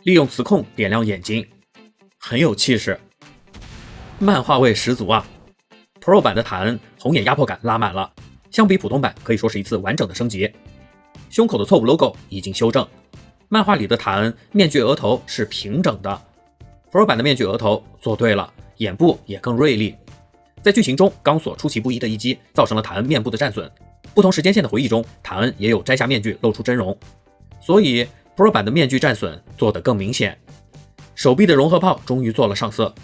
利用磁控点亮眼睛，很有气势，漫画味十足啊。Pro 版的塔恩红眼压迫感拉满了，相比普通版可以说是一次完整的升级。胸口的错误 logo 已经修正，漫画里的塔恩面具额头是平整的， Pro 版的面具额头做对了，眼部也更锐利。在剧情中，钢索出其不意的一击造成了塔恩面部的战损。不同时间线的回忆中，塔恩也有摘下面具露出真容，所以 Pro 版的面具战损做得更明显。手臂的融合炮终于做了上色，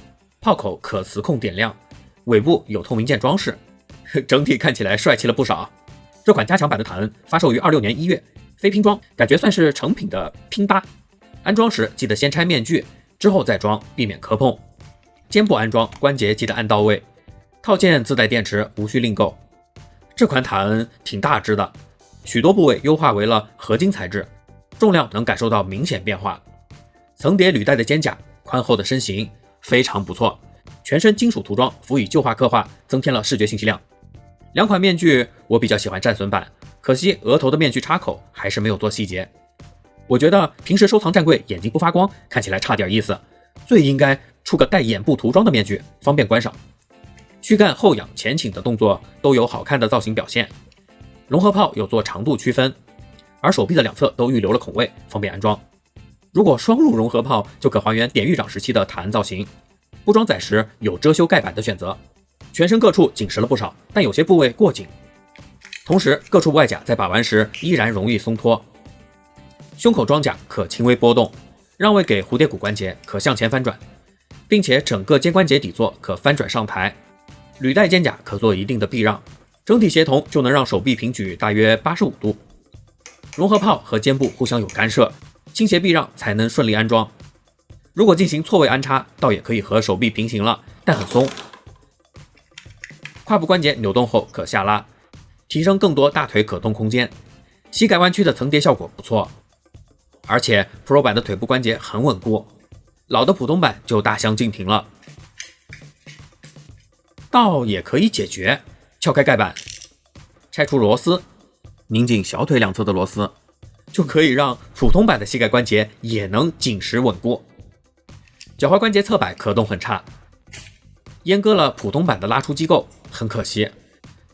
炮口可磁控点亮，尾部有透明件装饰，整体看起来帅气了不少。这款加强版的塔恩发售于26年1月，非拼装，感觉算是成品的拼搭。安装时记得先拆面具，之后再装，避免磕碰。肩部安装，关节记得按到位。套件自带电池，无需另购。这款塔恩挺大只的，许多部位优化为了合金材质，重量能感受到明显变化。层叠履带的肩甲，宽厚的身形，非常不错。全身金属涂装辅以旧化刻画，增添了视觉信息量。两款面具我比较喜欢战损版，可惜额头的面具插口还是没有做细节。我觉得平时收藏战柜眼睛不发光，看起来差点意思，最应该出个带眼部涂装的面具，方便观赏。躯干后仰前倾的动作都有好看的造型表现，融合炮有做长度区分，而手臂的两侧都预留了孔位，方便安装。如果双入融合炮，就可还原典狱长时期的塔恩造型。不装载时有遮羞盖板的选择，全身各处紧实了不少，但有些部位过紧，同时各处外甲在把玩时依然容易松脱。胸口装甲可轻微波动，让位给蝴蝶骨关节可向前翻转，并且整个肩关节底座可翻转上抬。履带肩甲可做一定的避让，整体协同就能让手臂平举大约85度。融合炮和肩部互相有干涉，倾斜避让才能顺利安装。如果进行错位安插，倒也可以和手臂平行了，但很松。胯部关节扭动后可下拉，提升更多大腿可动空间。膝盖弯曲的层叠效果不错，而且 Pro 版的腿部关节很稳固，老的普通版就大相径庭了。倒也可以解决，撬开盖板，拆除螺丝，拧紧小腿两侧的螺丝，就可以让普通版的膝盖关节也能紧实稳固。脚踝关节侧摆可动很差，阉割了普通版的拉出机构，很可惜。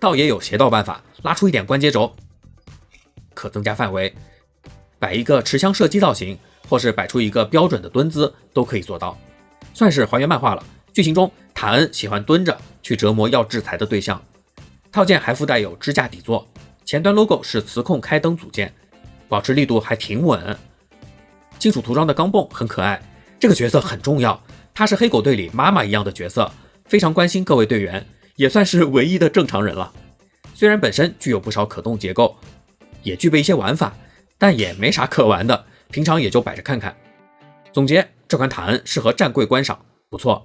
倒也有邪道办法，拉出一点关节轴，可增加范围，摆一个持枪射击造型，或是摆出一个标准的蹲姿都可以做到，算是还原漫画了。剧情中塔恩喜欢蹲着去折磨要制裁的对象。套件还附带有支架底座，前端 logo 是磁控开灯组件，保持力度还挺稳。金属涂装的钢镚很可爱，这个角色很重要，她是黑狗队里妈妈一样的角色，非常关心各位队员，也算是唯一的正常人了。虽然本身具有不少可动结构，也具备一些玩法，但也没啥可玩的，平常也就摆着看看。总结，这款塔恩适合战柜观赏，不错。